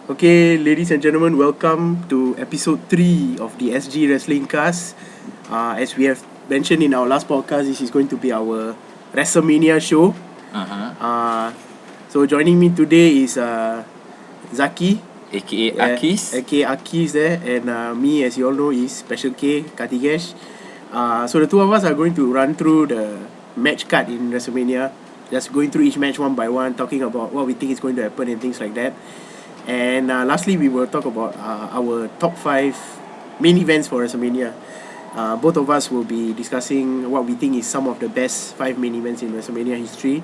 Okay, ladies and gentlemen, welcome to episode 3 of the SGWrestlingCast. As we have mentioned in our last podcast, this is going to be our Wrestlemania show. So joining me today is Zaki, aka Akis. aka Akis there, and me, as you all know, is Special K, Katigesh. So the two of us are going to run through the match card in Wrestlemania, just going through each match one by one, talking about what we think is going to happen and things like that. And lastly, we will talk about our top 5 main events for WrestleMania. Both of us will be discussing what we think is some of the best 5 main events in WrestleMania history.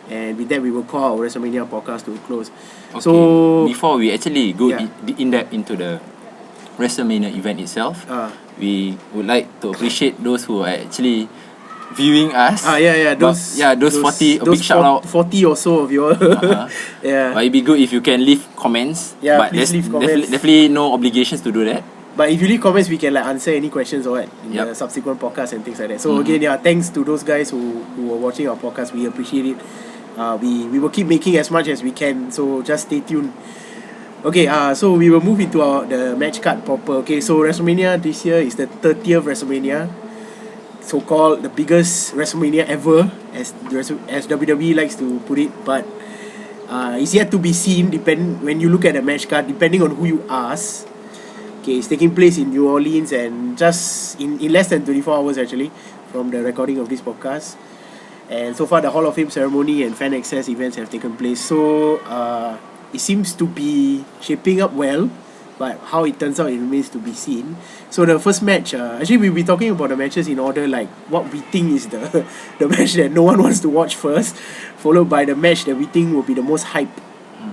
And with that, we will call our WrestleMania podcast to a close. Okay. So before we actually go in depth into the WrestleMania event itself, we would like to appreciate those who are actually viewing us. Those 40, a big shout out. 40 or so of you all. But it'd be good if you can leave comments. Yeah, but please leave comments. Definitely no obligations to do that. But if you leave comments, we can answer any questions or what in the subsequent podcasts and things like that. So again, thanks to those guys who are watching our podcast. We appreciate it. We will keep making as much as we can. So just stay tuned. Okay, so we will move into the match card proper. Okay, so WrestleMania this year is the 30th WrestleMania, so-called the biggest WrestleMania ever, as WWE likes to put it. But it's yet to be seen. When you look at the match card, depending on who you ask. Okay, it's taking place in New Orleans, and just in less than 24 hours actually from the recording of this podcast. And so far, the Hall of Fame ceremony and fan access events have taken place. So it seems to be shaping up well, but how it turns out, it remains to be seen. So the first match, actually we'll be talking about the matches in order, like what we think is the match that no one wants to watch first, followed by the match that we think will be the most hype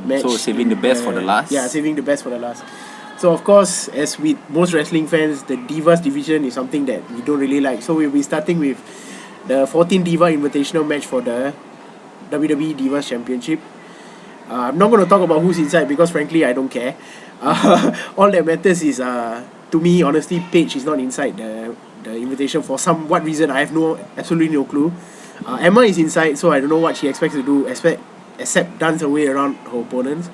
match. So saving the best for the last. Yeah, saving the best for the last. So of course, as with most wrestling fans, the Divas division is something that we don't really like. So we'll be starting with the 14 Diva Invitational match for the WWE Divas Championship. I'm not going to talk about who's inside because frankly I don't care. All that matters is to me, honestly, Paige is not inside the invitation for what reason. I have absolutely no clue. Emma is inside, so I don't know what she expects to do except dance her way around her opponents.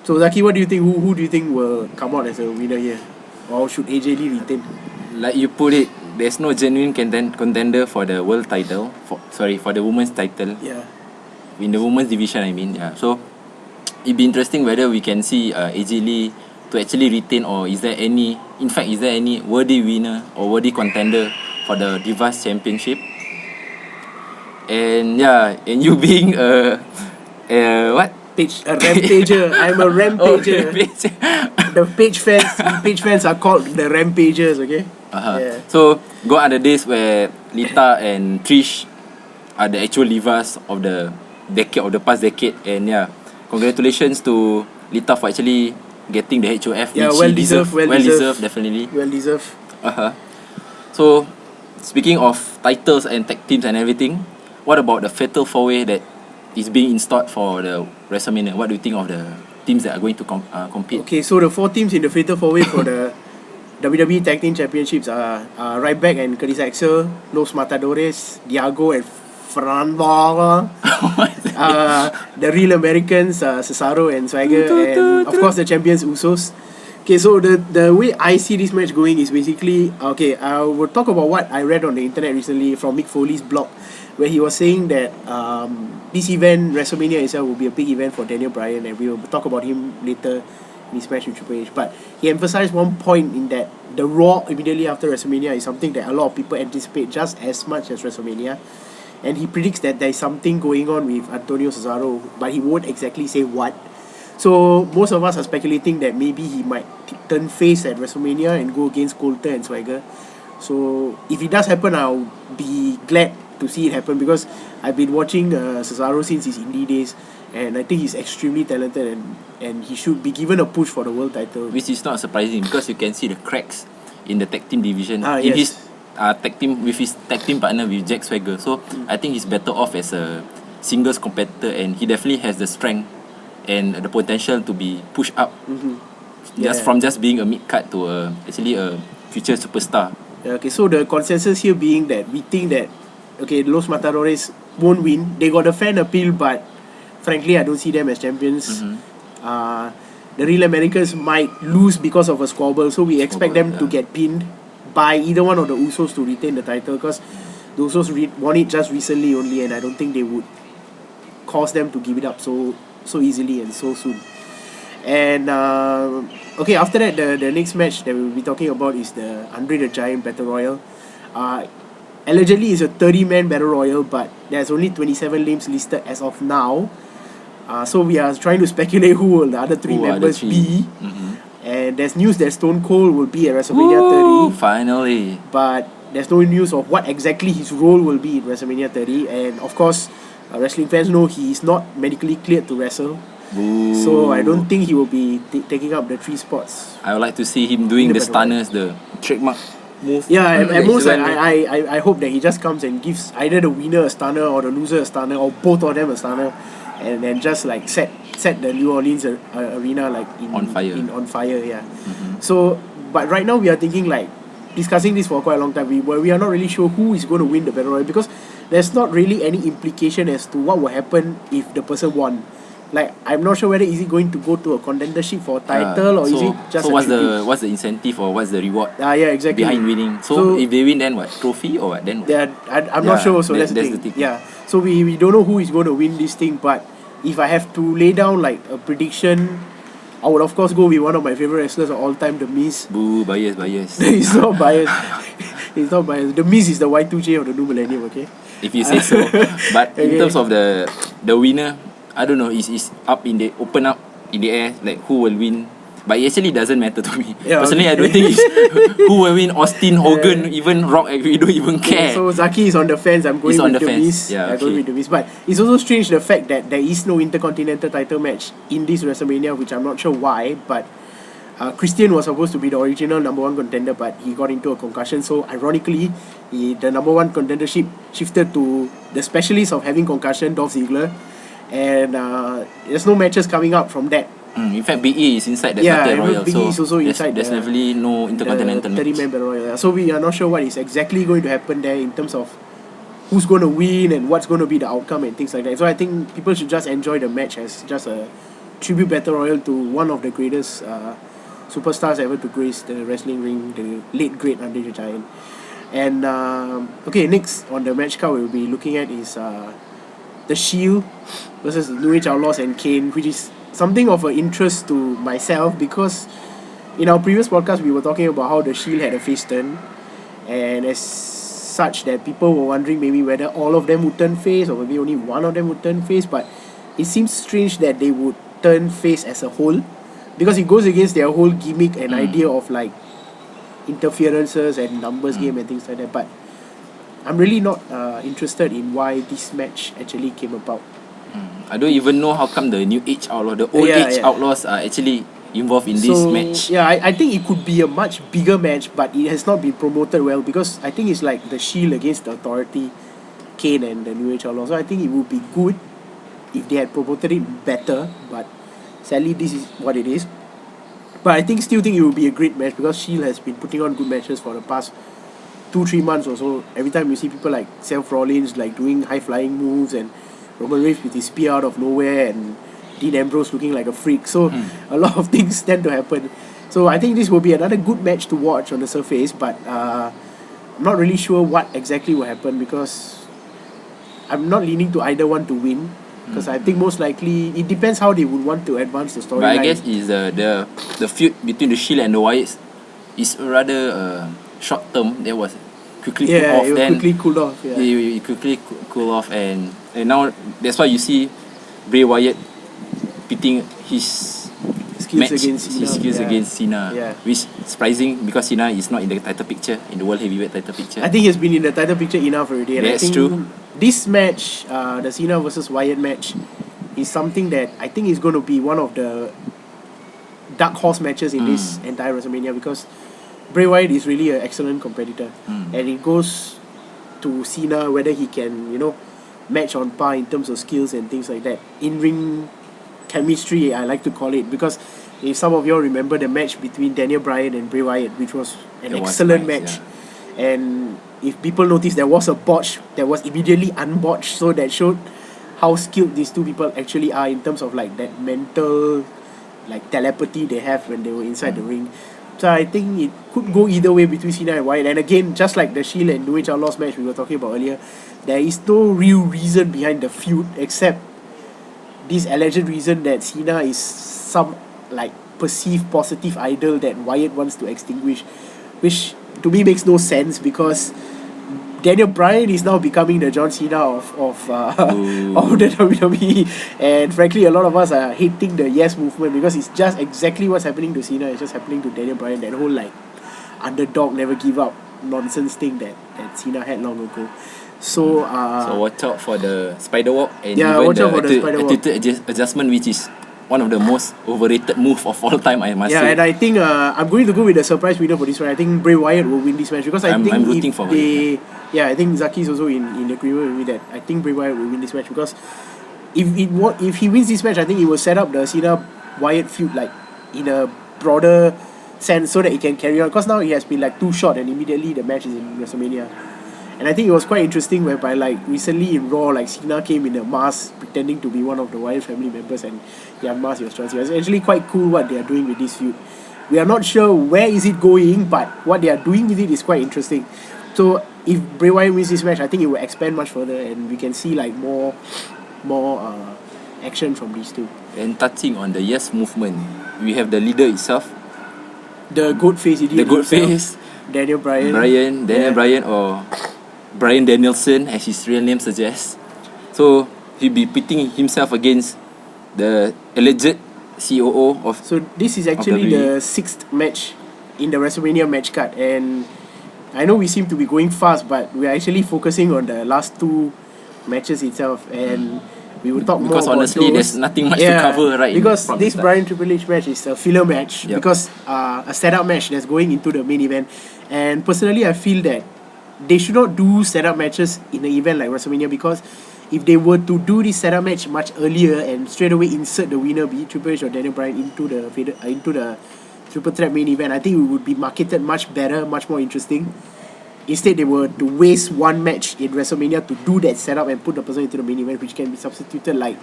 So Zaki, what do you think? Who do you think will come out as a winner here? Or should AJ Lee retain? Like you put it, there's no genuine contender for the world title. For the women's title. Yeah. In the women's division, I mean. Yeah. So it'd be interesting whether we can see AJ Lee to actually retain, or is there any worthy winner or worthy contender for the Divas Championship? And you being what? A rampager. I'm a rampager. The Paige fans are called the rampagers. Okay. Yeah. So go are the days where Lita and Trish are the actual divas of the past decade, and congratulations to Lita for actually getting the HOF. Yeah, well deserved, definitely. Well deserved. So speaking of titles and tag teams and everything, what about the Fatal 4-Way that is being installed for the WrestleMania? What do you think of the teams that are going to compete? Okay, so the 4 teams in the Fatal 4-Way for the WWE Tag Team Championships are Ryback and Curtis Axel, Los Matadores, Diago and Franval, the Real Americans, Cesaro and Swagger, and of course the champions Usos. Okay, so the way I see this match going is basically, I will talk about what I read on the internet recently from Mick Foley's blog, where he was saying that this event, WrestleMania itself, will be a big event for Daniel Bryan, and we will talk about him later in his match with Triple H. But he emphasized one point in that the Raw immediately after WrestleMania is something that a lot of people anticipate just as much as WrestleMania. And he predicts that there is something going on with Antonio Cesaro, but he won't exactly say what. So most of us are speculating that maybe he might turn face at WrestleMania and go against Coulter and Swagger. So if it does happen, I'll be glad to see it happen, because I've been watching Cesaro since his indie days, and I think he's extremely talented, and he should be given a push for the world title. Which is not surprising, because you can see the cracks in the tag team division in his tag team with his tag team partner with Jack Swagger. So I think he's better off as a singles competitor, and he definitely has the strength and the potential to be pushed up from just being a mid card to actually a future superstar. Okay, so the consensus here being that we think that Los Matadores won't win. They got a fan appeal, but frankly I don't see them as champions. the Real Americans might lose because of a squabble. So we expect them to get pinned by either one of the Usos to retain the title, because the Usos won it just recently only, and I don't think they would cause them to give it up so easily and so soon. And okay, after that, the next match that we'll be talking about is the Andre the Giant Battle Royal. Allegedly it's a 30-man Battle Royal, but there's only 27 names listed as of now. So we are trying to speculate who will the other three members be. And there's news that Stone Cold will be at WrestleMania 30. Finally. But there's no news of what exactly his role will be in WrestleMania 30. And of course, wrestling fans know he is not medically cleared to wrestle. Ooh. So I don't think he will be taking up the 3 spots. I would like to see him doing the stunners, the trademark move. Yeah, at most I hope that he just comes and gives either the winner a stunner or the loser a stunner, or both of them a stunner, and then just like set the New Orleans arena like on fire. Yeah. So, but right now we are thinking, like, discussing this for quite a long time. We are not really sure who is going to win the Battle Royal, because there's not really any implication as to what will happen if the person won. Like, I'm not sure whether is it going to go to a contendership for a title, or is it just so a what's the incentive, or what's the reward yeah, exactly, behind winning? So if they win, then what, trophy or what? Then I'm not sure. So that's the thing. Yeah. So we don't know who is going to win this thing. But if I have to lay down like a prediction, I would of course go with one of my favorite wrestlers of all time, The Miz. Boo, bias. He's not biased. He's not biased. The Miz is the Y2J of the new millennium. Okay. If you say so. But in terms of the winner, I don't know, it's up in the open up in the air, like who will win. But it actually doesn't matter to me. Yeah, personally, I don't think it's who will win. Austin, Hogan, even Rock, we don't even care. So Zaki is on the fence. I'm going with the Miz. Yeah, I'm going with the Miz. But it's also strange the fact that there is no Intercontinental title match in this WrestleMania, which I'm not sure why. But Christian was supposed to be the original number 1 contender, but he got into a concussion. So ironically, the number 1 contendership shifted to the specialist of having concussion, Dolph Ziggler. And there's no matches coming up from that. In fact, Big E is inside the Battle Royal, Big E is also inside. There's definitely no Intercontinental match. 30-man Battle Royal. So we are not sure what is exactly going to happen there in terms of who's going to win and what's going to be the outcome and things like that. So I think people should just enjoy the match as just a tribute Battle Royal to one of the greatest superstars ever to grace the wrestling ring, the late great Andre the Giant. And okay, next on the match card we'll be looking at is The Shield versus the New Age Outlaws and Kane, which is something of an interest to myself, because in our previous podcast we were talking about how the Shield had a face turn, and as such that people were wondering maybe whether all of them would turn face or maybe only one of them would turn face. But it seems strange that they would turn face as a whole, because it goes against their whole gimmick and idea of like interferences and numbers game and things like that. But I'm really not interested in why this match actually came about. I don't even know how come the New Age Outlaw, the Old Age Outlaws are actually involved in this match. Yeah, I think it could be a much bigger match, but it has not been promoted well, because I think it's like the Shield against the Authority, Kane and the New Age Outlaws. So I think it would be good if they had promoted it better, but sadly this is what it is. But I still think it would be a great match, because Shield has been putting on good matches for the past 2-3 months or so. Every time you see people like Seth Rollins like doing high flying moves, and Roman Reigns with his spear out of nowhere, and Dean Ambrose looking like a freak. So a lot of things tend to happen. So I think this will be another good match to watch on the surface, but I'm not really sure what exactly will happen, because I'm not leaning to either one to win, because I think most likely it depends how they would want to advance the storyline. But I guess is the feud between the Shield and the Wyatts is rather short term. There was quickly cool off. It then quickly cooled off. Yeah. It quickly cool off, and now that's why you see Bray Wyatt pitting his skills against Cena, which is surprising, because Cena is not in the title picture, in the World Heavyweight title picture. I think he's been in the title picture enough already. And that's I think true. This match, the Cena versus Wyatt match, is something that I think is going to be one of the dark horse matches in this entire WrestleMania, because Bray Wyatt is really an excellent competitor, and it goes to Cena whether he can, match on par in terms of skills and things like that. In-ring chemistry, I like to call it, because if some of you all remember the match between Daniel Bryan and Bray Wyatt, which was an excellent match, and if people notice there was a botch that was immediately unbotched, so that showed how skilled these two people actually are in terms of like that mental like telepathy they have when they were inside the ring. So I think it could go either way between Cena and Wyatt. And again, just like the Shield and New Age Outlaws match we were talking about earlier, there is no real reason behind the feud except this alleged reason that Cena is some like perceived positive idol that Wyatt wants to extinguish, which to me makes no sense because Daniel Bryan is now becoming the John Cena of the WWE, and frankly, a lot of us are hating the Yes movement because it's just exactly what's happening to Cena. It's just happening to Daniel Bryan. That whole like underdog, never give up nonsense thing that Cena had long ago. So watch out for the spider walk and watch out for the spider walk. attitude adjustment, which is one of the most overrated move of all time, I must say. And I think I'm going to go with the surprise winner for this one. I think Bray Wyatt will win this match because I'm rooting for Wyatt. Yeah, I think Zaki's also in agreement with me that I think Bray Wyatt will win this match because if he wins this match, I think it will set up the Cena Wyatt feud like in a broader sense so that it can carry on. Because now it has been like too short and immediately the match is in WrestleMania. And I think it was quite interesting whereby like recently in Raw, like Cena came in a mask pretending to be one of the Wyatt family members and he unmasked, he was transferred. It's actually quite cool what they are doing with this feud. We are not sure where is it going, but what they are doing with it is quite interesting. So if Bray Wyatt wins this match, I think it will expand much further and we can see like more action from these two. And touching on the Yes movement, we have the leader itself, the goat face idiot. The goat face, Daniel Bryan. Daniel Bryan or Bryan Danielson, as his real name suggests. So he'll be pitting himself against the alleged COO of. So this is actually the 6th match in the WrestleMania match card, and I know we seem to be going fast, but we're actually focusing on the last 2 matches itself, and we will talk more about honestly, those. there's nothing much to cover right. Because this Bryan Triple H match is a filler match because a setup match that's going into the main event, and personally I feel that they should not do setup matches in an event like WrestleMania because if they were to do this setup match much earlier and straight away insert the winner, be it Triple H or Daniel Bryan, into the Triple Threat main event, I think it would be marketed much better, much more interesting. Instead, they were to waste one match in WrestleMania to do that setup and put the person into the main event, which can be substituted, like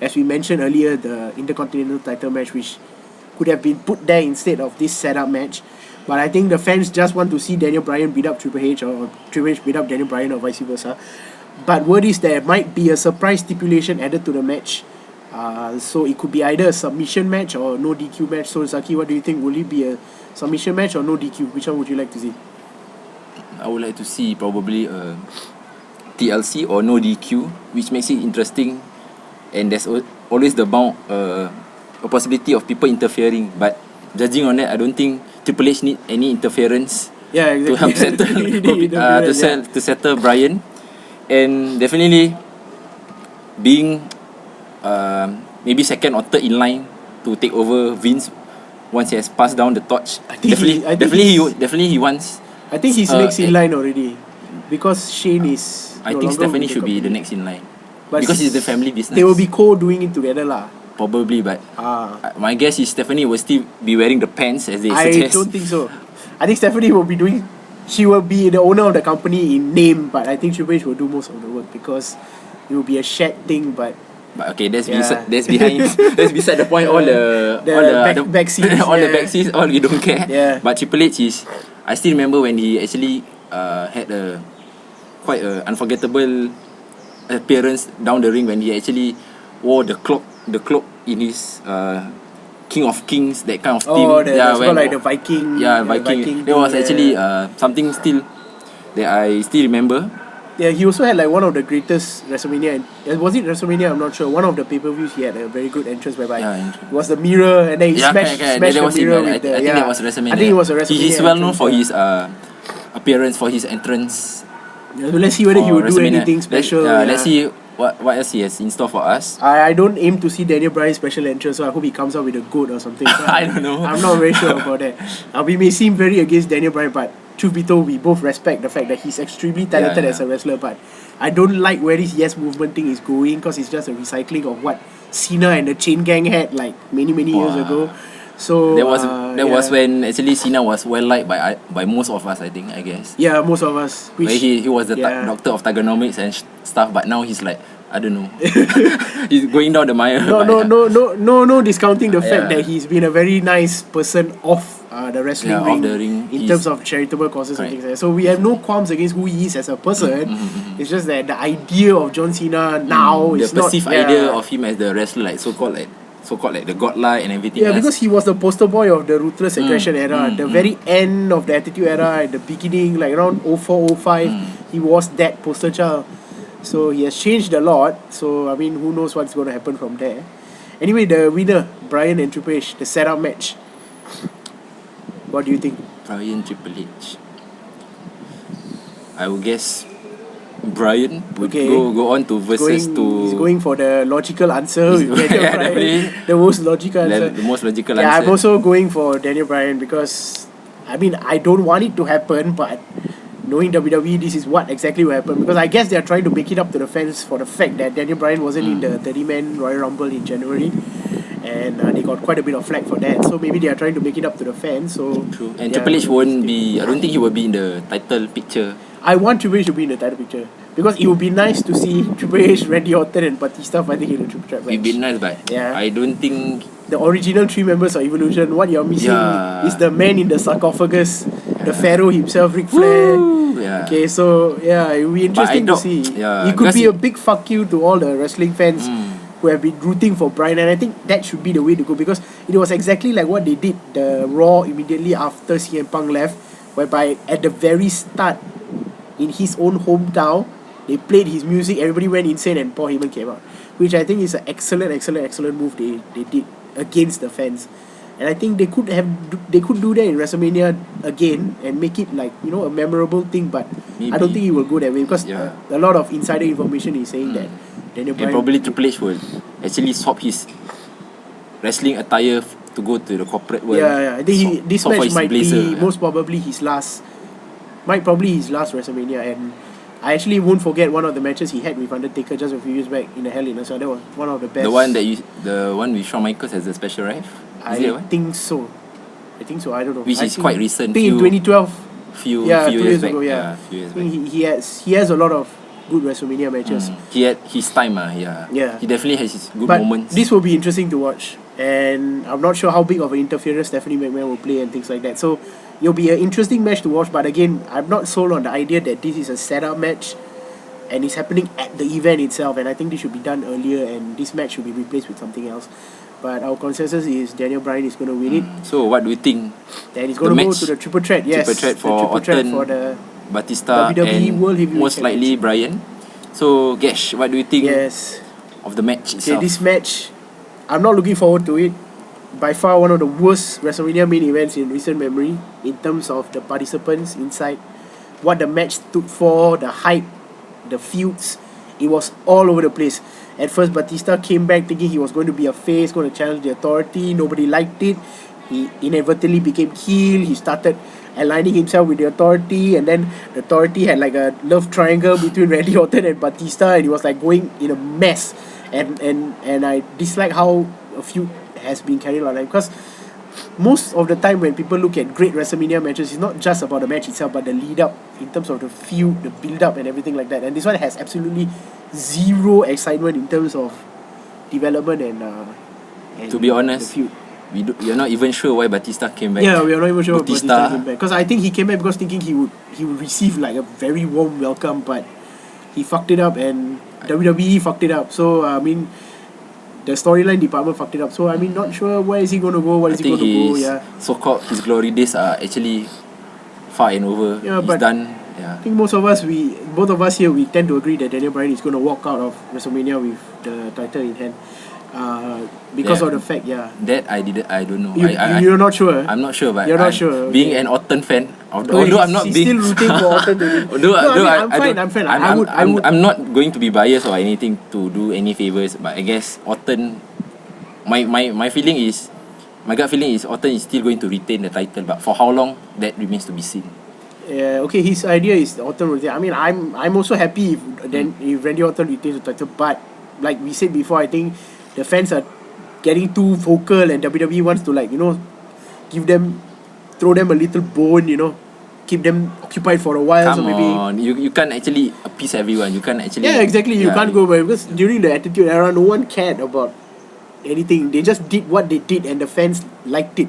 as we mentioned earlier, the Intercontinental title match, which could have been put there instead of this setup match. But I think the fans just want to see Daniel Bryan beat up Triple H or Triple H beat up Daniel Bryan or vice versa. But word is there might be a surprise stipulation added to the match. So it could be either a submission match or no DQ match. So Zaki, what do you think? Will it be a submission match or no DQ? Which one would you like to see? I would like to see probably a TLC or no DQ, which makes it interesting. And there's always the a possibility of people interfering. But judging on that, I don't think Triple H need any interference to help settle to settle Bryan. And definitely being maybe second or third in line to take over Vince once he has passed down the torch. Definitely he wants. I think he's next in line already because Shane is. I think Stephanie should be the next in line because it's the family business. They will be doing it together lah. Probably, but my guess is Stephanie will still be wearing the pants as they suggest. I don't think so. I think Stephanie will be doing. She will be the owner of the company in name, but I think Triple H will do most of the work because it will be a shared thing. But okay, that's beside the point. All the back scenes, all the back scenes, all you don't care. Yeah. But Triple H is. I still remember when he actually had quite a unforgettable appearance down the ring when he actually wore the cloak in his King of Kings, that kind of theme. Like the Viking. Yeah, Viking. That was actually something still that I still remember. Yeah, he also had like one of the greatest WrestleMania. Was it WrestleMania? I'm not sure. One of the pay-per-views, he had a very good entrance whereby it was the mirror and then he smashed the mirror with the. I think that was WrestleMania. I think it was a WrestleMania. He is well known for his appearance, for his entrance. Yeah, so let's see whether he will do anything special. Let's see what else he has in store for us. I don't aim to see Daniel Bryan's special entrance, so I hope he comes out with a goat or something. So I don't know. I'm not very sure about that. We may seem very against Daniel Bryan, but truth be told, we both respect the fact that he's extremely talented as a wrestler. But I don't like where this Yes movement thing is going because it's just a recycling of what Cena and the Chain Gang had like many years ago. So that was when actually Cena was well liked by most of us, I guess. Yeah, most of us. Where he was the doctor of Thugonomics and stuff, but now he's like I don't know. He's going down the mire. No discounting the fact Yeah. that he's been a very nice person off the wrestling Yeah, ring, off the ring. in He's- terms of charitable causes and Correct. things like that. So we have no qualms against who he is as a person. It's just that the idea of John Cena now the is not perceived idea of him as the wrestler, like so-called like the godlike and everything. yeah, else. because he was the poster boy of the ruthless aggression era. The very end of the attitude era, at the beginning, like around 04, 05, he was that poster child. So he has changed a lot. So I mean, who knows what's going to happen from there. Anyway, the winner, Brian and Triple H, the setup match. What do you think? Brian Triple H. I would guess Brian would Okay. go on to versus He's to going for the logical answer. with Daniel yeah, Bryan. definitely. The most logical answer. the most logical Yeah, answer. I'm also going for Daniel Bryan because I mean I don't want it to happen, but knowing WWE, this is what exactly will happen. Because I guess they are trying to make it up to the fans for the fact that Daniel Bryan wasn't in the 30-man Royal Rumble in January, and they got quite a bit of flack for that. So maybe they are trying to make it up to the fans. So True. And yeah, Triple H won't be. I don't think he will be in the title picture. I want Triple H to be in the title picture because it would be nice to see Triple H, Randy Orton, and Batista fighting in a triple threat match. It'd be nice, but Yeah. I don't think. The original 3 members of Evolution, what you're missing Yeah. is the man in the sarcophagus, the Pharaoh himself, Ric Flair. Woo, yeah. Okay, so yeah, it will be interesting to doubt- see. yeah, It could because be a big fuck you to all the wrestling fans who have been rooting for Bryan, and I think that should be the way to go because it was exactly like what they did the Raw immediately after CM Punk left, whereby at the very start in his own hometown they played his music, everybody went insane, and Paul Heyman came out, which I think is an excellent move they did against the fans. And I think they could do that in WrestleMania again and make it like, you know, a memorable thing, but I don't Maybe. think it will go that way because Yeah. a lot of insider information is saying that Daniel And Bryan probably Triple H will actually swap his wrestling attire to go to the corporate world. yeah, I think this Swap for match his might blazer, be most probably his last WrestleMania, and I actually won't forget one of the matches he had with Undertaker just a few years back in the Hell in a Cell. That was one of the best. The one with Shawn Michaels as the special ref. Is it I one? think so. I don't know. Which I is think- quite recent, I think in few- 2012. Few 2 years back. ago. Yeah, few years I back. think he has a lot of good WrestleMania matches. He had his time, yeah. Yeah. He definitely has his good But moments. this will be interesting to watch, and I'm not sure how big of an interference Stephanie McMahon will play and things like that. So it'll be an interesting match to watch. But again, I'm not sold on the idea that this is a setup match, and it's happening at the event itself. And I think this should be done earlier, and this match should be replaced with something else. But our consensus is Daniel Bryan is going to win it, So what do you think? and he's going to go match- to the triple threat. Yes, Triple threat the for triple threat Orton, for the Batista WWE and World Heavyweight most likely Brian. So Gash, what do you think yes. of the match Okay, itself? this match, I'm not looking forward to it. By far one of the worst WrestleMania main events in recent memory in terms of the participants inside, what the match stood for, the hype, the feuds. It was all over the place. At first, Batista came back thinking he was going to be a face, going to challenge the authority. Nobody liked it. He inadvertently became heel. He started aligning himself with the authority, and then the authority had like a love triangle between Randy Orton and Batista, and he was like going in a mess. And I dislike how a feud has been carried on, because most of the time when people look at great WrestleMania matches, it's not just about the match itself, but the lead up in terms of the feud, the build up, and everything like that. And this one has absolutely zero excitement in terms of development and To be honest, the feud. you're not even sure why Batista came back. Yeah, we are not even sure Batista. Batista came back, because I think he came back because thinking he would receive like a very warm welcome, but he fucked it up, and WWE fucked it up. So I mean, the storyline department fucked it up. So I mean, not sure where is he going to go. What I is he think going to go? his Yeah. so-called his glory days are actually far and over. Yeah, He's but- done. Yeah. I think both of us here, we tend to agree that Daniel Bryan is going to walk out of WrestleMania with the title in hand, because Yeah. of the fact, That I don't know. you're not sure. I'm not sure, but You're not I'm sure, being okay. an Orton fan, Okay, although I'm not he's being still rooting for Orton to win. although, No, I although mean, I I'm fine. I would. I'm not going to be biased or anything to do any favors, but I guess Orton. My feeling is, my gut feeling is Orton is still going to retain the title, but for how long, that remains to be seen. Yeah, okay, his idea is Orton retain. I mean, I'm also happy if Randy Orton retains the title, but like we said before, I think the fans are getting too vocal, and WWE wants to, like, throw them a little bone, keep them occupied for a while. Come so maybe on, you can't actually appease everyone. You can't actually. yeah, exactly. You can't go by because during the Attitude Era, no one cared about anything. They just did what they did, and the fans liked it.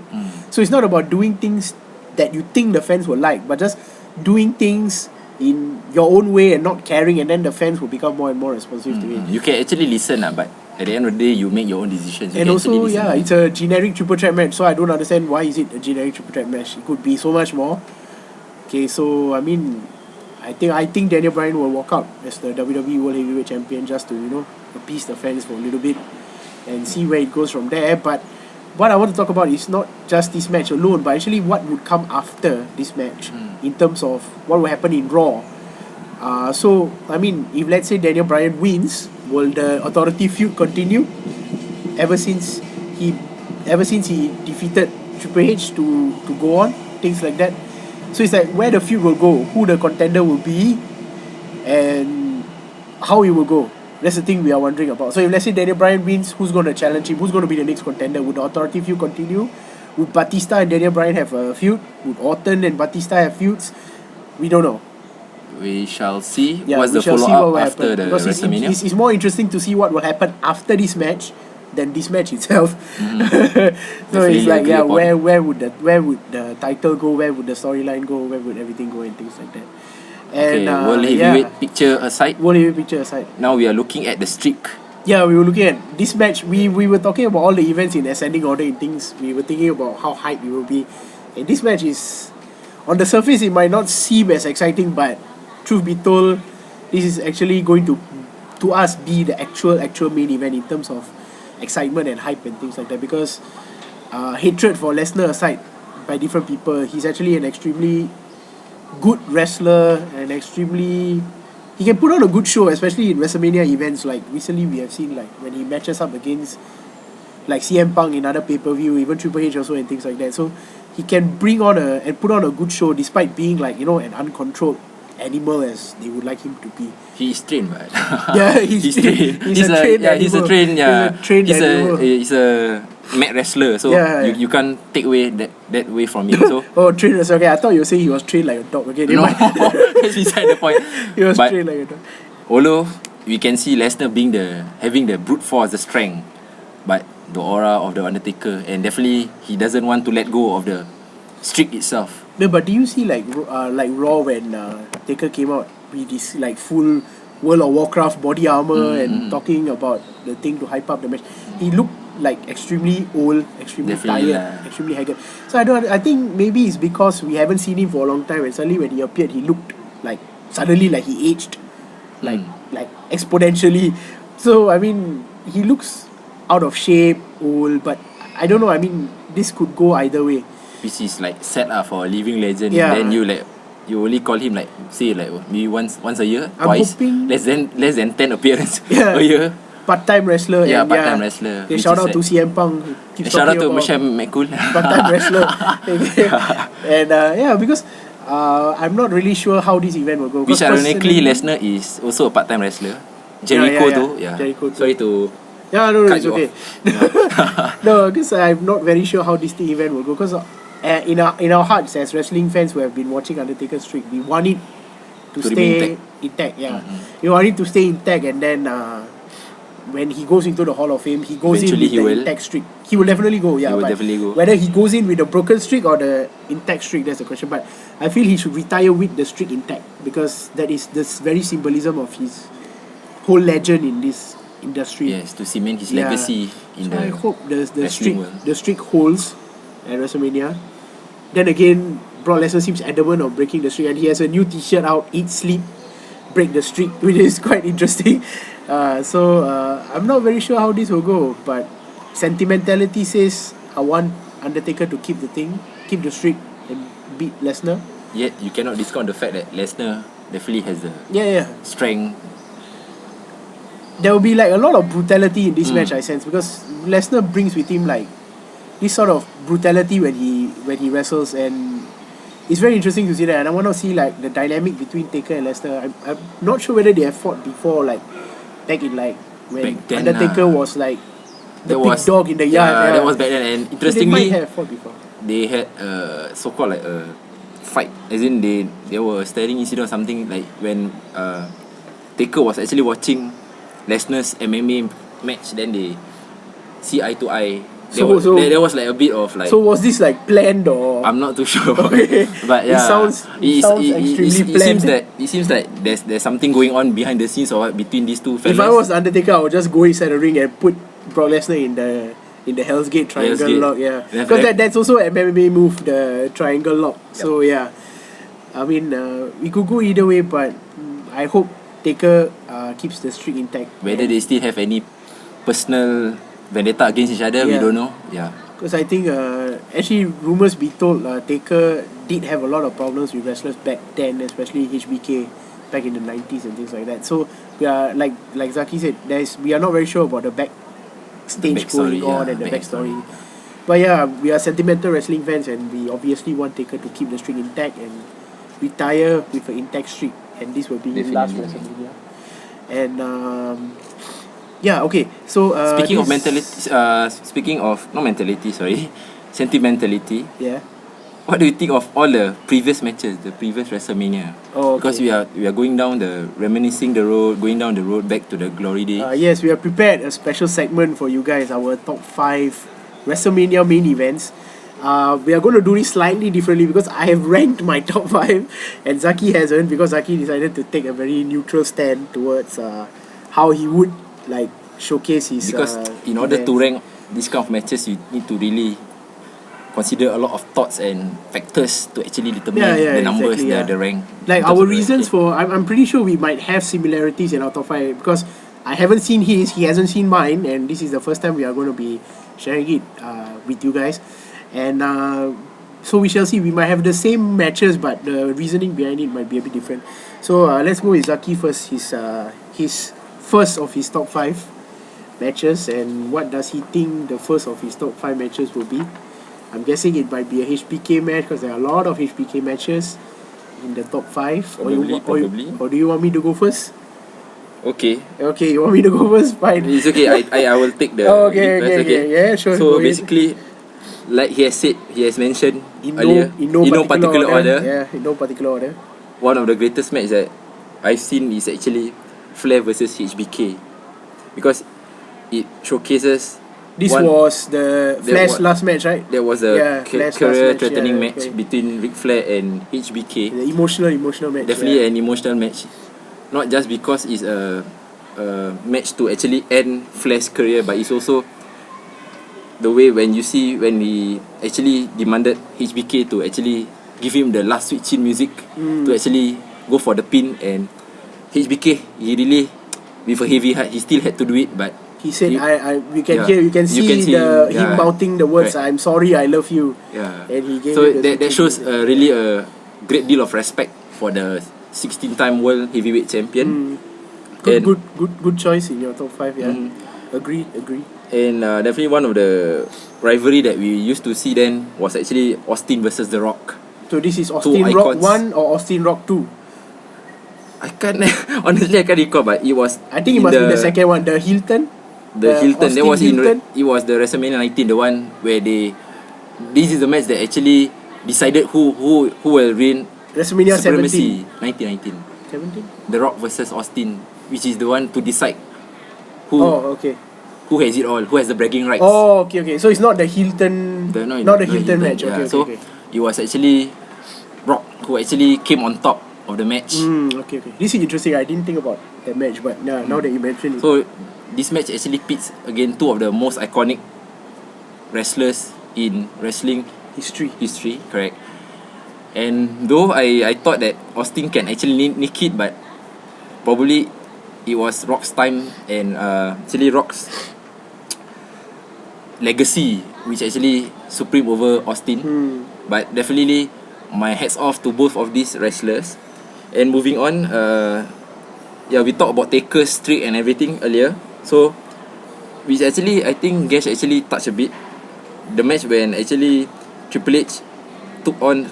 So it's not about doing things that you think the fans will like, but just doing things in your own way and not caring, and then the fans will become more and more responsive to it. You can actually listen, but at the end of the day, you make your own decisions. You And can also, actually listen. it's a generic triple threat match, so I don't understand why is it a generic triple threat match. It could be so much more. Okay, so I mean, I think Daniel Bryan will walk out as the WWE World Heavyweight Champion just to appease the fans for a little bit and see where it goes from there. But what I want to talk about is not just this match alone, but actually what would come after this match in terms of what will happen in Raw. So I mean, if let's say Daniel Bryan wins, will the Authority feud continue? Ever since he defeated Triple H to go on, things like that. So it's like where the feud will go, who the contender will be, and how it will go. That's the thing we are wondering about. So if let's say Daniel Bryan wins, who's going to challenge him? Who's going to be the next contender? Would the Authority feud continue? Would Batista and Daniel Bryan have a feud? Would Orton and Batista have feuds? We don't know. We shall see. Yeah, What's we the shall see follow what will up after happen. the Because WrestleMania? it's more interesting to see what will happen after this match than this match itself. So Definitely it's like, agree yeah, upon. where would the title go? Where would the storyline go? Where would everything go and things like that? And Okay, World Heavyweight picture aside, World Heavyweight picture aside. now we are looking at the streak. Yeah, we were looking at this match. We were talking about all the events in ascending order and things. We were thinking about how hyped it will be. And this match is, on the surface, it might not seem as exciting, but truth be told, this is actually going to us be the actual main event in terms of excitement and hype and things like that. Because hatred for Lesnar aside, by different people, he's actually an extremely good wrestler and he can put on a good show, especially in WrestleMania events. Like recently we have seen like when he matches up against like CM Punk in other pay-per-view, even Triple H also and things like that. So he can bring on and put on a good show despite being like an uncontrolled animal as they would like him to be. He is trained, but Yeah, he's trained. He's a trained animal. He's a trained. Yeah, animal. He's a mad wrestler. So Yeah. you can't take away that way from him. So Oh, trained wrestler. Okay, I thought you were saying he was trained like a dog. Okay, no, never mind. that's beside the point. He was But trained like a dog. although we can see Lesnar having the brute force, the strength, but the aura of the Undertaker, and definitely he doesn't want to let go of the streak itself. No, but do you see like Raw when Taker came out with this like full World of Warcraft body armor and talking about the thing to hype up the match? He looked like extremely old, extremely Definitely, tired, extremely haggard. So I think maybe it's because we haven't seen him for a long time, and suddenly when he appeared, he looked like suddenly like he aged, like exponentially. So I mean, he looks out of shape, old, but I don't know. I mean, this could go either way. Which is like set up for a living legend. Yeah. Then you only call him say maybe once a year, I'm twice. hoping- Less than 10 appearance Yeah. a year. Part-time wrestler. Yeah, and part-time wrestler, Okay, which shout is out to CM Punk. who keeps Shout out talking to about Michelle McCool. part-time wrestler. And because I'm not really sure how this event will go. Which 'Cause ironically, personally- Lesnar is also a part-time wrestler. Jericho yeah. though. Yeah. Jericho too. Sorry to Yeah, no, cut it's you okay. No, because I'm not very sure how this event will go. Because in our hearts as wrestling fans who have been watching Undertaker's streak, we want it to stay remain intact. Yeah, we want it to stay intact, and then when he goes into the Hall of Fame, he goes Eventually in he with the will. intact streak. He will definitely go. Yeah, He will but definitely go. whether he goes in with the broken streak or the intact streak, that's the question. But I feel he should retire with the streak intact because that is the very symbolism of his whole legend in this industry. Yes, to cement his Yeah. legacy in So the I hope the wrestling streak world. holds at WrestleMania. Then again, Brock Lesnar seems adamant on breaking the streak, and he has a new T-shirt out: "Eat, sleep, break the streak," which is quite interesting. So I'm not very sure how this will go, but sentimentality says I want Undertaker to keep the streak, and beat Lesnar. Yet you cannot discount the fact that Lesnar definitely has the Yeah. strength. There will be like a lot of brutality in this match, I sense, because Lesnar brings with him like this sort of brutality when he wrestles, and it's very interesting to see that. And I want to see like the dynamic between Taker and Lesnar. I'm not sure whether they have fought before, like back in like when Back then, Undertaker was like the That big was- dog in the yard. Yeah, that was back then. And So they interestingly, might have fought before. they had so-called like a fight, as in they were staring incident or something, like when Taker was actually watching Lesnar's MMA match, then they see eye to eye. There was like a bit of like. So was this like planned or? I'm not too sure. Okay. But yeah, it sounds extremely planned. It seems like there's something going on behind the scenes or what between these two fellas. If I was Undertaker, I would just go inside the ring and put Brock Lesnar in the Hell's Gate triangle lock. Yeah, because that's also an MMA move, the triangle lock. Yep. So yeah, I mean, we could go either way, but I hope Taker keeps the streak intact. Whether they still have any personal vendetta against each other, we don't know. Yeah. Because I think, actually, rumors be told, Taker did have a lot of problems with wrestlers back then, especially HBK back in the 90s and things like that. So we are like Zaki said, we are not very sure about the backstage going on and the backstory. But yeah, we are sentimental wrestling fans, and we obviously want Taker to keep the streak intact and retire with an intact streak. And this will be his last WrestleMania. And yeah, okay. So speaking of sentimentality. Yeah. What do you think of all the previous matches, the previous WrestleMania? Oh, okay. Because we are going down reminiscing the road, going down the road back to the glory days. Yes, we have prepared a special segment for you guys, our top 5 WrestleMania main events. We are going to do this slightly differently because I have ranked my top 5 and Zaki hasn't, because Zaki decided to take a very neutral stand towards how he would like showcase his. Because in order to rank these kind of matches, you need to really consider a lot of thoughts and factors to actually determine the numbers, exactly, the rank. Like our reasons for, I'm pretty sure we might have similarities in our top 5 because I haven't seen his, he hasn't seen mine, and this is the first time we are going to be sharing it with you guys. And so we shall see. We might have the same matches, but the reasoning behind it might be a bit different. So let's go with Zaki first. His first of his top 5 matches, and what does he think the first of his top 5 matches will be? I'm guessing it might be a HBK match because there are a lot of HBK matches in the top 5. Probably. Or do you want me to go first? Okay, you want me to go first? Fine. It's okay. I will take the. Okay. Yeah, sure. So basically, like he has mentioned earlier, in no particular order. Yeah, in no particular order. One of the greatest matches that I've seen is actually Flair versus HBK, because it showcases. This was the Flair's last match, right? There was a career-threatening match between Ric Flair and HBK. The emotional match. Definitely an emotional match, not just because it's a match to actually end Flair's career, but it's also the way when we actually demanded HBK to actually give him the last sweet chin music to actually go for the pin, and HBK, he really, with a heavy heart, he still had to do it, but he said, you can see him mouthing the words, right. I'm sorry, I love you. Yeah. And he gave so that shows really a great deal of respect for the 16-time world heavyweight champion. Good choice in your top 5. Yeah. Agree. And definitely one of the rivalry that we used to see then was actually Austin versus The Rock. So this is Austin Rock 1 or Austin Rock 2? I can't recall, but it was. I think it must be the second one, the Hilton. The Hilton. That was Hilton. It was the WrestleMania 19, the one where this is the match that actually decided who will win WrestleMania supremacy. 19. 17. The Rock versus Austin, which is the one to decide who. Oh, okay. Who has it all? Who has the bragging rights? Oh, okay. So it's not the Hilton. Not the Hilton match. Yeah. Okay. It was actually Rock who actually came on top of the match. Okay. This is interesting. I didn't think about that match, but now that you mention it. So this match actually pits again 2 of the most iconic wrestlers in wrestling history, correct. And though I thought that Austin can actually nick it, but probably it was Rock's time, and actually Rock's legacy which actually supreme over Austin. But definitely my hats off to both of these wrestlers. And moving on, we talked about Taker's streak and everything earlier. So, which actually, I think Gash actually touched a bit. The match when actually Triple H took on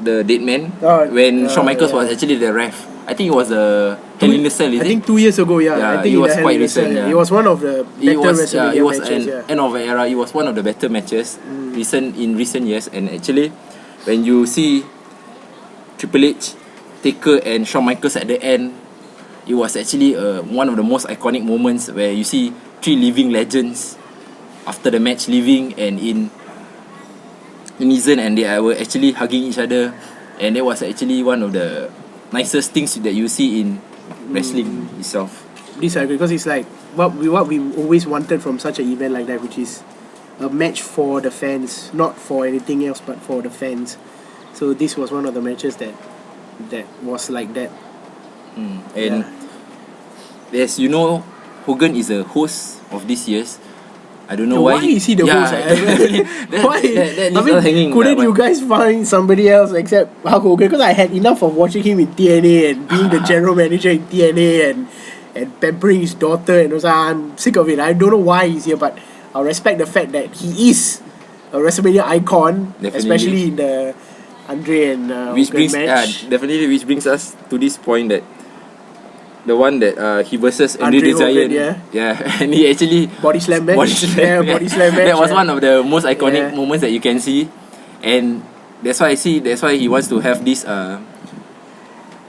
the Dead Man, when Shawn Michaels was actually the ref. I think it was the Hell in a Cell, I think 2 years ago, I think it was quite recent. It was one of the better WrestleMania it was matches. an end of an era. It was one of the better matches in recent years. And actually, when you see Triple H, Taker and Shawn Michaels at the end. It was actually one of the most iconic moments where you see 3 living legends after the match leaving, and in unison, and they were actually hugging each other, and that was actually one of the nicest things that you see in wrestling itself. This I agree, because it's like what we always wanted from such an event like that, which is a match for the fans, not for anything else, but for the fans. So this was one of the matches that was like that. And as you know, Hogan is the host of this year's. I don't know why is he the host? Why? That hanging. Couldn't you guys find somebody else except Hulk Hogan? Because I had enough of watching him in TNA and being the general manager in TNA and pampering his daughter, and also I'm sick of it. I don't know why he's here, but I respect the fact that he is a WrestleMania icon, Definitely. especially in the Andre and which Hogan brings match. definitely, which brings us to this point that the one that he versus Andre the Hogan, Giant, and he actually body slam match. body slam Body slam match. That was one of the most iconic Yeah. moments that you can see, and that's why he wants to have this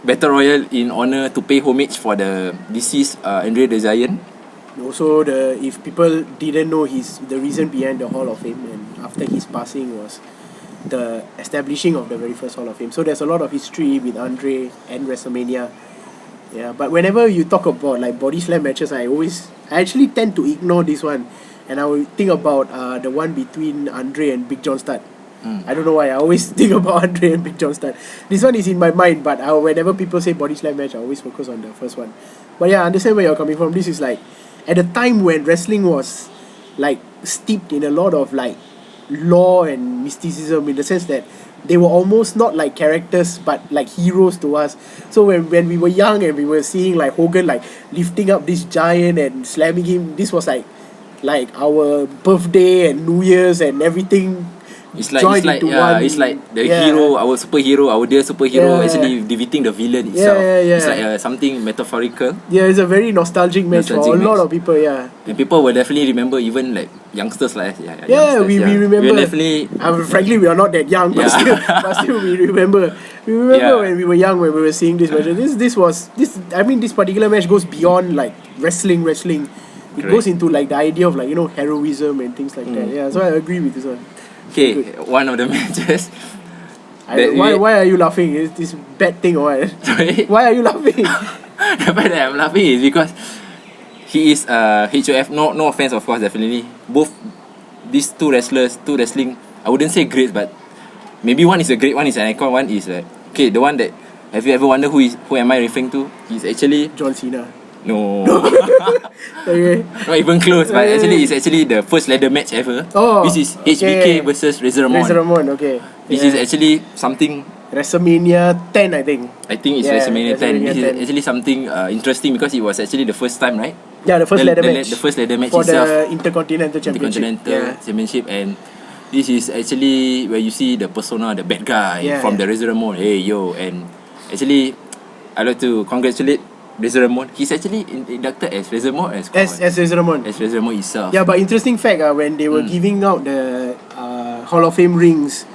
Battle Royal in honor to pay homage for the deceased Andre the Giant. Also, if people didn't know, the reason behind the Hall of Fame and after his passing was the establishing of the very first Hall of Fame. So there's a lot of history with Andre and WrestleMania. Yeah, but whenever you talk about like body slam matches, I actually tend to ignore this one, and I will think about the one between Andre and Big John Studd. I don't know why, I always think about Andre and Big John Studd. This one is in my mind, but whenever people say body slam match, I always focus on the first one. But yeah, I understand where you're coming from. This is like at a time when wrestling was like steeped in a lot of like lore and mysticism, in the sense that they were almost not like characters but like heroes to us. So when we were young and we were seeing like Hogan like lifting up this giant and slamming him, this was like our birthday and New Year's and everything. It's like the hero, our superhero, our dear superhero actually defeating the villain itself. It's like something metaphorical. Yeah, it's a very nostalgic match for a lot of people. Yeah, and people will definitely remember, even like youngsters like we remember. We definitely. Frankly, we are not that young, but still we remember. We remember when we were young, when we were seeing this match. I mean, this particular match goes beyond like wrestling. It goes into like the idea of like, heroism and things like that. Yeah, so I agree with this one. Okay, one of the matches. Why are you laughing? Is this bad thing or what? Sorry? Why are you laughing? The fact that I'm laughing is because he is HOF. No offense, of course, definitely. Both these two wrestling, I wouldn't say great, but maybe one is a great, one is an icon, one is the one that, have you ever wondered who am I referring to? He's actually John Cena. No. Okay. Not even close, but actually it's actually the first ladder match ever. This is HBK versus Razor Ramon. Okay. This is actually something. WrestleMania 10, I think. I think it's WrestleMania 10. This is actually something interesting because it was actually the first time, right? Yeah, the first ladder match. The first ladder match for itself. The Intercontinental Championship. Championship, and this is actually where you see the persona, the bad guy from the Razor Ramon. Hey yo, and actually, I'd like to congratulate Razor Ramon. He's actually inducted as Razor Ramon as Razor Ramon. As Razor Ramon itself. Yeah, but interesting fact, when they were giving out the Hall of Fame rings,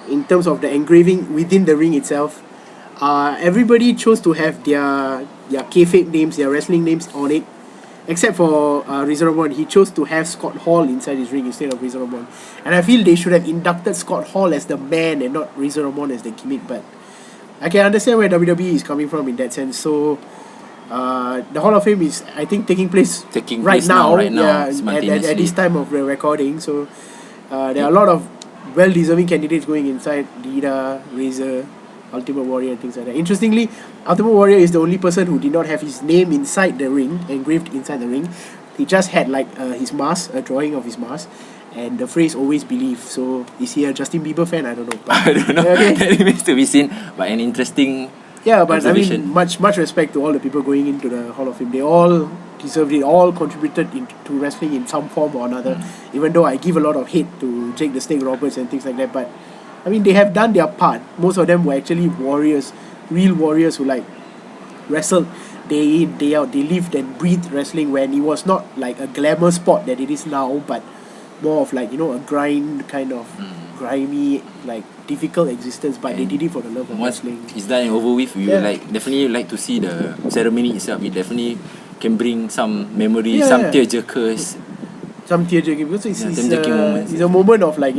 in terms of the engraving within the ring itself, everybody chose to have their kayfabe names, their wrestling names on it, except for Razor Ramon. He chose to have Scott Hall inside his ring instead of Razor Ramon, and I feel they should have inducted Scott Hall as the man and not Razor Ramon as the gimmick. But I can understand where WWE is coming from in that sense. So the Hall of Fame is, I think, taking place right now, at this time of the recording. So there are a lot of well-deserving candidates going inside: Lita, Razor, Ultimate Warrior, and things like that. Interestingly, Ultimate Warrior is the only person who did not have his name inside the ring, engraved inside the ring. He just had like his mask, a drawing of his mask, and the phrase "always believe." So is he a Justin Bieber fan? I don't know. But, I don't know. That remains to be seen. But an interesting. Yeah, but I mean, much respect to all the people going into the Hall of Fame. They all deserved it. All contributed to wrestling in some form or another. Even though I give a lot of hate to Jake the Snake Roberts and things like that, but I mean, they have done their part. Most of them were actually warriors, real warriors who like wrestled day in, day out. They lived and breathed wrestling when it was not like a glamour sport that it is now, but more of like, a grind kind of grimy, like difficult existence, but they did it for the love of Once wrestling. it's done and over with, we Yeah. will definitely like to see the ceremony itself. It definitely can bring some memories, Yeah, some yeah. tearjerkers. Some tearjerking, because tearjerking moments. it's a moment of like,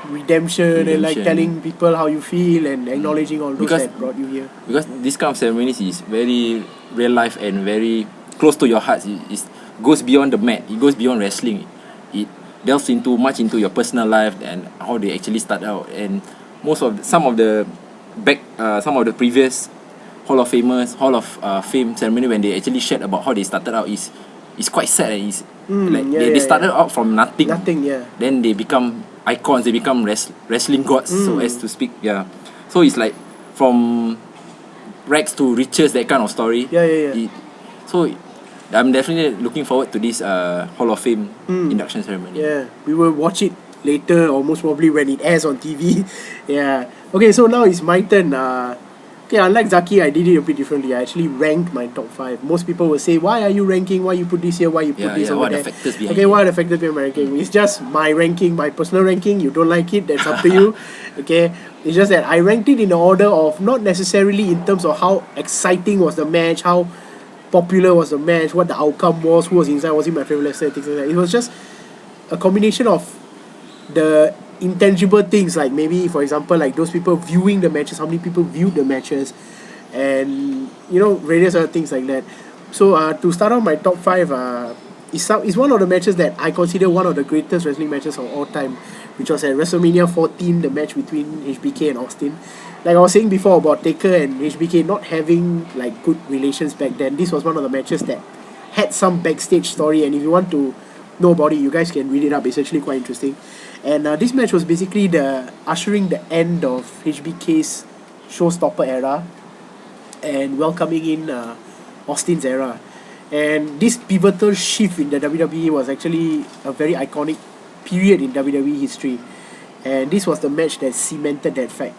redemption and like Redemption. telling people how you feel and acknowledging all those Because- that brought you here. Because this kind of ceremonies is very real life and very close to your heart. It goes beyond the mat. It goes beyond wrestling. It delves much into your personal life and how they actually start out. And some of the previous Hall of Famers, Hall of Fame ceremony, when they actually shared about how they started out, is quite sad. And it's they started out from nothing. Nothing, yeah. Then they become icons. They become wrestling gods, so as to speak. Yeah. So it's like from rags to riches, that kind of story. Yeah. So I'm definitely looking forward to this Hall of Fame induction ceremony. Yeah, we will watch it later, or most probably when it airs on TV. Yeah. Okay, so now it's my turn. Okay, unlike Zaki, I did it a bit differently. I actually ranked my top 5. Most people will say, why are you ranking? Why you put this here? Why you put this over what there? are the factors behind Okay, it? what are the factors behind my ranking? It's just my ranking, my personal ranking. You don't like it, that's up to you. Okay, it's just that I ranked it in the order of not necessarily in terms of how exciting was the match, how popular was the match, what the outcome was, who was inside, was it my favorite wrestler, things like that. It was just a combination of the intangible things, like maybe, for example, like those people viewing the matches, how many people viewed the matches, and various other things like that. So to start off my top 5, is one of the matches that I consider one of the greatest wrestling matches of all time, which was at WrestleMania 14, the match between HBK and Austin. Like I was saying before about Taker and HBK not having like good relations back then, this was one of the matches that had some backstage story, and if you want to know about it, you guys can read it up. It's actually quite interesting. And this match was basically the ushering the end of HBK's showstopper era and welcoming in Austin's era. And this pivotal shift in the WWE was actually a very iconic period in WWE history. And this was the match that cemented that fact.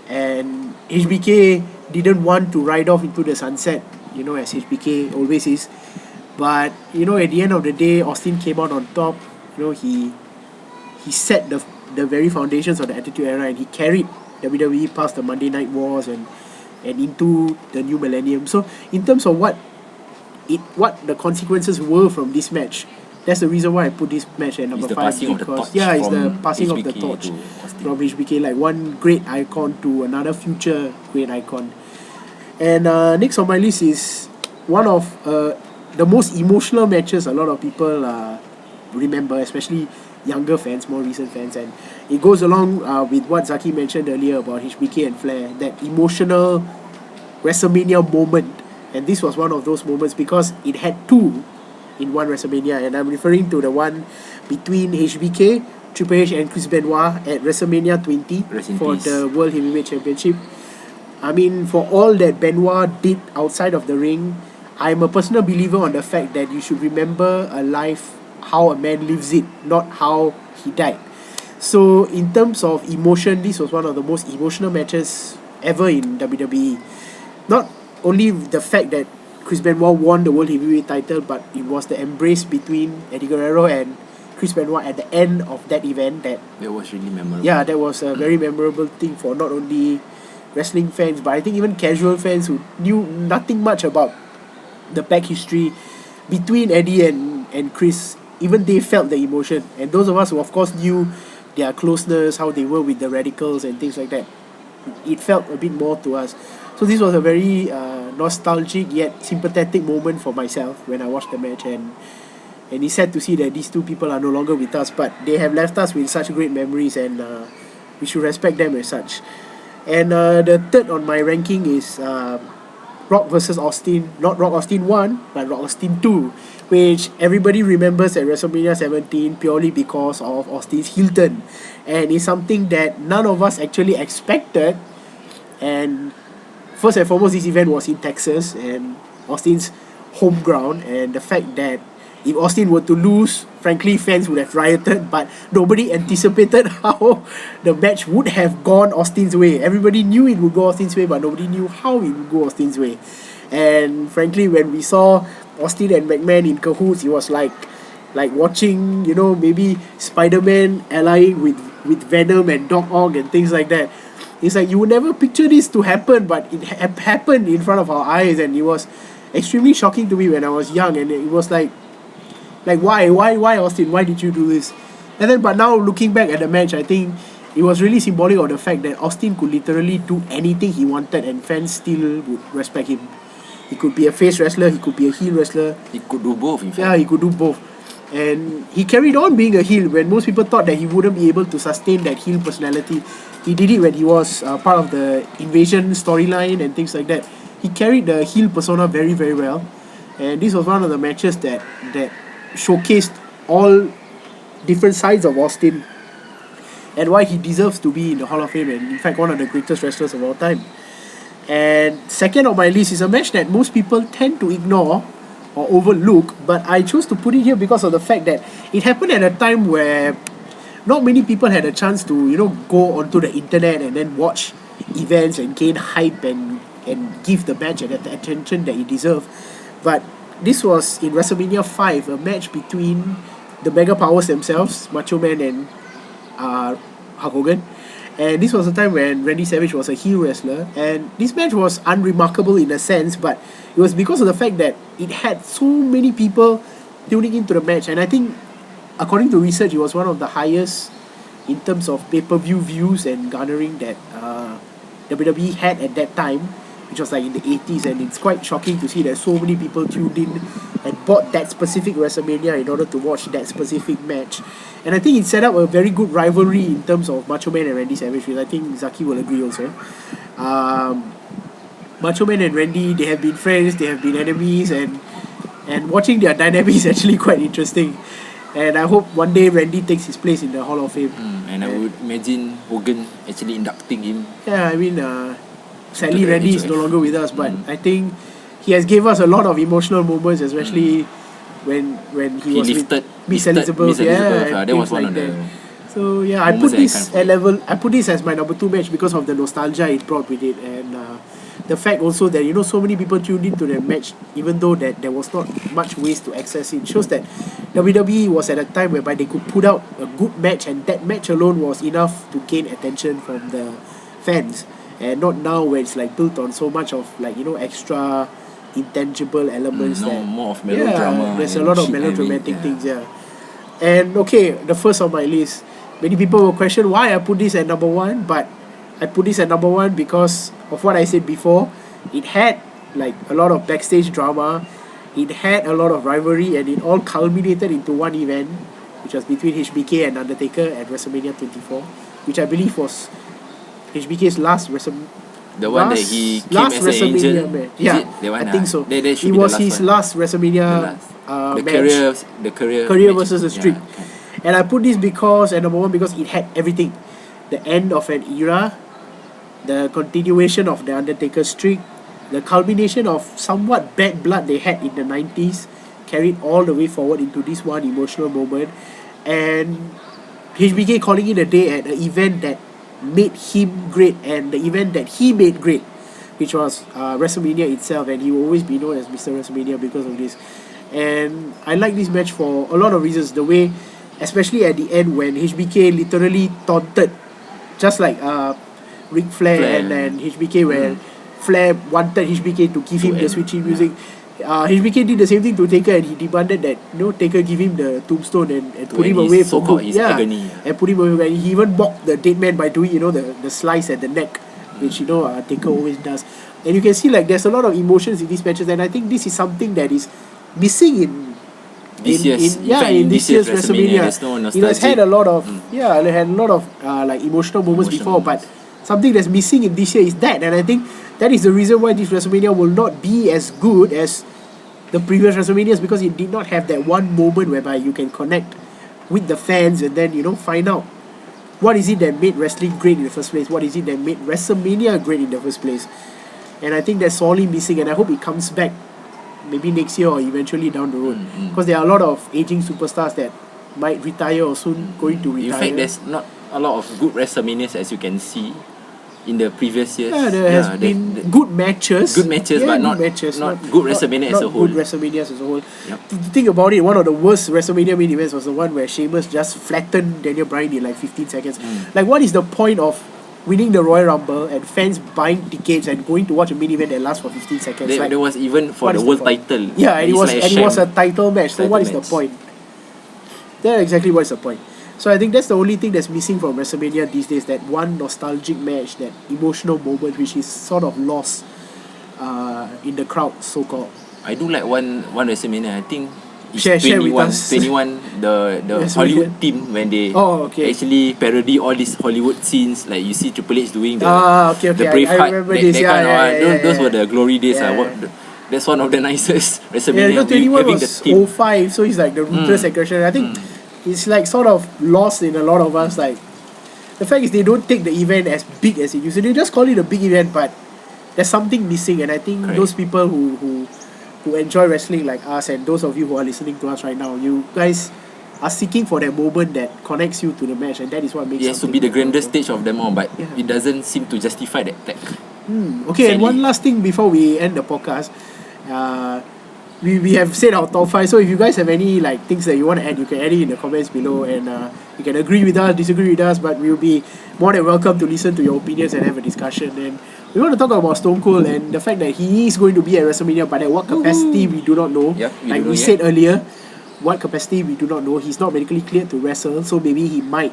And HBK didn't want to ride off into the sunset, as HBK always is. But, at the end of the day, Austin came out on top. He set the very foundations of the Attitude Era, and he carried WWE past the Monday Night Wars and into the new millennium. So in terms of what the consequences were from this match, that's the reason why I put this match at number 5. Passing of the torch it's the from passing of the HBK torch to Austin. from HBK, like one great icon to another future great icon. And next on my list is one of the most emotional matches a lot of people remember, especially younger fans, more recent fans, and it goes along with what Zaki mentioned earlier about HBK and Flair, that emotional WrestleMania moment. And this was one of those moments because it had 2 in one WrestleMania, and I'm referring to the one between HBK, Triple H and Chris Benoit at WrestleMania 20 Rest in for peace. the World Heavyweight Championship. I mean, for all that Benoit did outside of the ring, I'm a personal believer on the fact that you should remember a life how a man lives it, not how he died. So in terms of emotion, this was one of the most emotional matches ever in WWE. Not only the fact that Chris Benoit won the World Heavyweight title, but it was the embrace between Eddie Guerrero and Chris Benoit at the end of that event that was really memorable. Yeah, that was a very memorable thing for not only wrestling fans, but I think even casual fans who knew nothing much about the back history between Eddie and Chris. Even they felt the emotion, and those of us who of course knew their closeness, how they were with the Radicals and things like that, it felt a bit more to us. So this was a very nostalgic yet sympathetic moment for myself when I watched the match, and it's sad to see that these 2 people are no longer with us, but they have left us with such great memories, and we should respect them as such. And the third on my ranking is Rock versus Austin, not Rock Austin 1, but Rock Austin 2, which everybody remembers at WrestleMania 17 purely because of Austin's heel turn. And it's something that none of us actually expected. And first and foremost, this event was in Texas, and Austin's home ground, and the fact that if Austin were to lose, frankly, fans would have rioted, but nobody anticipated how the match would have gone Austin's way. Everybody knew it would go Austin's way, but nobody knew how it would go Austin's way. And frankly, when we saw Austin and McMahon in cahoots, it was like like watching, you know, maybe Spider-Man allying with Venom and Doc Ock and things like that. It's like you would never picture this to happen, but it happened in front of our eyes, and it was extremely shocking to me when I was young. And it was like why Austin? Why did you do this? And then, but now looking back at the match, I think it was really symbolic of the fact that Austin could literally do anything he wanted, and fans still would respect him. He could be a face wrestler, he could be a heel wrestler. He could do both, in fact. Yeah, he could do both. And he carried on being a heel when most people thought that he wouldn't be able to sustain that heel personality. He did it when he was part of the Invasion storyline and things like that. He carried the heel persona very, very well. And this was one of the matches that showcased all different sides of Austin and why he deserves to be in the Hall of Fame, and in fact one of the greatest wrestlers of all time. And second on my list is a match that most people tend to ignore or overlook, but I chose to put it here because of the fact that it happened at a time where not many people had a chance to, you know, go onto the internet and then watch events and gain hype and give the match the attention that it deserved. But this was in WrestleMania 5, a match between the Mega Powers themselves, Macho Man and Hulk Hogan. And this was a time when Randy Savage was a heel wrestler, and this match was unremarkable in a sense, but it was because of the fact that it had so many people tuning into the match. And I think, according to research, it was one of the highest in terms of pay-per-view views and garnering that WWE had at that time, which was like in the 80s. And it's quite shocking to see that so many people tuned in and bought that specific WrestleMania in order to watch that specific match. And I think it set up a very good rivalry in terms of Macho Man and Randy Savage, which I think Zaki will agree also. Macho Man and Randy, they have been friends, they have been enemies, and watching their dynamic is actually quite interesting. And I hope one day Randy takes his place in the Hall of Fame. And I would imagine Hogan actually inducting him. Yeah, I mean, sadly Randy is no longer with us, but I think he has gave us a lot of emotional moments, especially when he was lifted with Miss Elizabeth. Yeah, that was one of the. So yeah, I put this at level. I put this as my number 2 match because of the nostalgia it brought with it, and the fact also that, you know, so many people tuned into the match, even though that there was not much ways to access it. Shows that WWE was at a time whereby they could put out a good match, and that match alone was enough to gain attention from the fans, and not now where it's like built on so much of, like, you know, extra intangible elements. More of melodrama. Yeah, there's a lot of melodramatic things. Yeah. And okay, the first on my list, many people will question why I put this at number 1, but I put this at number 1 because of what I said before. It had like a lot of backstage drama, it had a lot of rivalry, and it all culminated into one event, which was between HBK and Undertaker at WrestleMania 24, which I believe was HBK's last WrestleMania. The one that he came as an angel. Match. Yeah, I think so. It was his last WrestleMania match. The career match. Versus the streak. Yeah, okay. And I put this because, at number 1, because it had everything. The end of an era, the continuation of the Undertaker streak, the culmination of somewhat bad blood they had in the 90s, carried all the way forward into this one emotional moment. And HBK calling it a day at an event that made him great, and the event that he made great, which was WrestleMania itself, and he will always be known as Mr. WrestleMania because of this. And I like this match for a lot of reasons. The way, especially at the end, when HBK literally taunted, just like Ric Flair and HBK, where Flair wanted HBK to give him the switching music. HBK did the same thing to Taker, and he demanded that, you know, Taker give him the tombstone and put him away for good. Agony. And put him away. And he even mocked the dead man by doing, you know, the slice at the neck, which, you know, Taker always does. And you can see, like, there's a lot of emotions in these matches, and I think this is something that is missing in this year's WrestleMania. No, it has had a lot of it had a lot of like emotional moments before, but something that's missing in this year is that. And I think that is the reason why this WrestleMania will not be as good as the previous WrestleManias, because it did not have that one moment whereby you can connect with the fans and then, you know, find out what is it that made wrestling great in the first place, what is it that made WrestleMania great in the first place. And I think that's sorely missing, and I hope it comes back maybe next year or eventually down the road, because there are a lot of aging superstars that might retire or soon going to retire. In fact, there's not a lot of good WrestleManias, as you can see. in the previous years. Yeah, there has been good matches. Good matches, yeah, but not good WrestleMania as a whole. Good WrestleManias as a whole. Yep. To think about it, one of the worst WrestleMania main events was the one where Sheamus just flattened Daniel Bryan in like 15 seconds. Like, what is the point of winning the Royal Rumble and fans buying tickets and going to watch a main event that lasts for 15 seconds? There was even for the world title. Yeah, and it was a title match. So what is the match. point? That's exactly what is the point. So I think that's the only thing that's missing from WrestleMania these days, that one nostalgic match, that emotional moment which is sort of lost in the crowd, so-called. I do like one WrestleMania. I think it's Share with 21, us. 21 the Yes, Hollywood we team, when they okay. actually parody all these Hollywood scenes, like you see Triple H doing the okay. the I Braveheart, remember that, this. that kind of those yeah. were the glory days. Yeah. That's one of the nicest Yeah, WrestleMania. because 21 having was the team. 05, so it's like the ruthless aggression. I think it's like sort of lost in a lot of us. Like, the fact is they don't take the event as big as it used to. They just call it a big event, but there's something missing. And I think Correct. those people who enjoy wrestling like us, and those of you who are listening to us right now, you guys are seeking for that moment that connects you to the match, and that is what makes It has to be the grandest stage of them all, but it doesn't seem to justify that tag. Okay, and Sadly. one last thing before we end the podcast. We have said our top 5, so if you guys have any like things that you want to add, you can add it in the comments below, and you can agree with us, disagree with us, but we'll be more than welcome to listen to your opinions and have a discussion. And we want to talk about Stone Cold and the fact that he is going to be at WrestleMania, but at what capacity we do not know. Yep, like we said earlier, what capacity we do not know. He's not medically cleared to wrestle, so maybe he might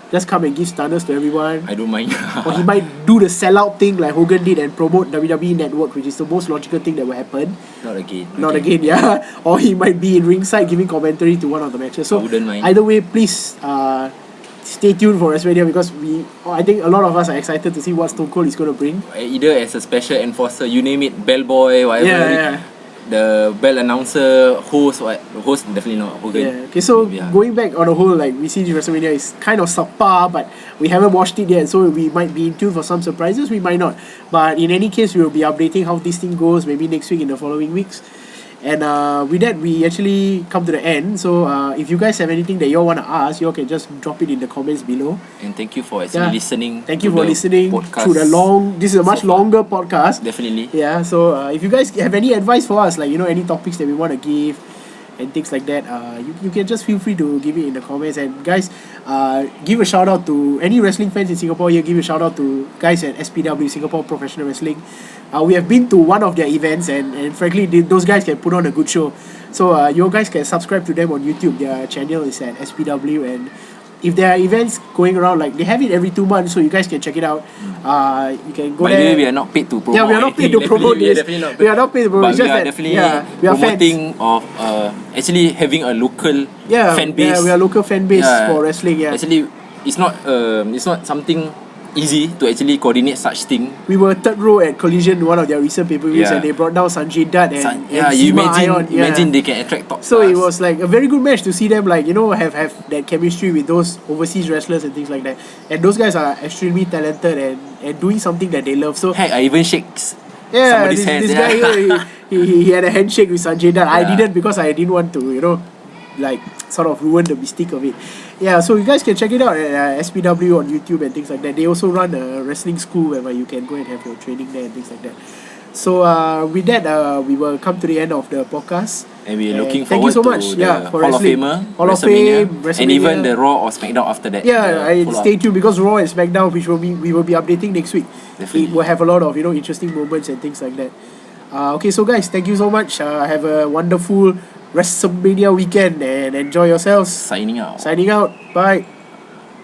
just come and give stunners to everyone. I don't mind. Or he might do the sellout thing like Hogan did and promote WWE Network, which is the most logical thing that will happen. Not again. Not again, yeah. Or he might be in ringside giving commentary to one of the matches. So I wouldn't mind. either way, please stay tuned for WrestleMania, because I think a lot of us are excited to see what Stone Cold is going to bring. Either as a special enforcer, you name it, bellboy, whatever. Yeah. The bell announcer, host, host definitely not Hogan. Yeah. Okay, so going back on the whole, like, we see WrestleMania is kind of subpar, but we haven't watched it yet, so we might be in tune for some surprises, we might not. But in any case, we will be updating how this thing goes, maybe next week, in the following weeks. And with that, we actually come to the end. So if you guys have anything that you all want to ask, you all can just drop it in the comments below. And thank you for actually listening. Thank you for listening through the this is a much longer podcast. Definitely. Yeah, so if you guys have any advice for us, like, any topics that we want to give and things like that, you can just feel free to give it in the comments. And guys, give a shout out to any wrestling fans in Singapore here. Give a shout out to guys at SPW, Singapore Professional Wrestling. We have been to one of their events, and frankly, those guys can put on a good show. So you guys can subscribe to them on YouTube. Their channel is at SPW, and if there are events going around, like, they have it every 2 months, so you guys can check it out. You can go By there. the way, we are not paid to promote. Yeah, we are not paid to promote this. We are not paid to promote. But we are definitely we are promoting fans. of actually having a local fan base. Yeah, we are local fan base for wrestling. Yeah, actually, it's not something easy to actually coordinate such thing. we were third row at Collision, one of their recent pay-per-views, and they brought down Sanjay Dutt and you Zima Ion. imagine they can attract top So stars. it was like a very good match to see them, like, have that chemistry with those overseas wrestlers and things like that. And those guys are extremely talented and doing something that they love. So heck, I even shake somebody's hand. this guy here, he had a handshake with Sanjay Dutt. I didn't, because I didn't want to, like, sort of ruin the mystique of it. Yeah, so you guys can check it out at SPW on YouTube and things like that. They also run a wrestling school where you can go and have your training there and things like that. So with that, we will come to the end of the podcast. And we're looking thank you forward so much. to the For Hall of wrestling. Famer, Hall of Fame, WrestleMania. and even the Raw or SmackDown after that. Yeah, stay tuned, because Raw and SmackDown, which we will be updating next week. Definitely. It will have a lot of interesting moments and things like that. Okay, so guys, thank you so much. Have a wonderful WrestleMania weekend and enjoy yourselves. Signing out. Signing out. Bye.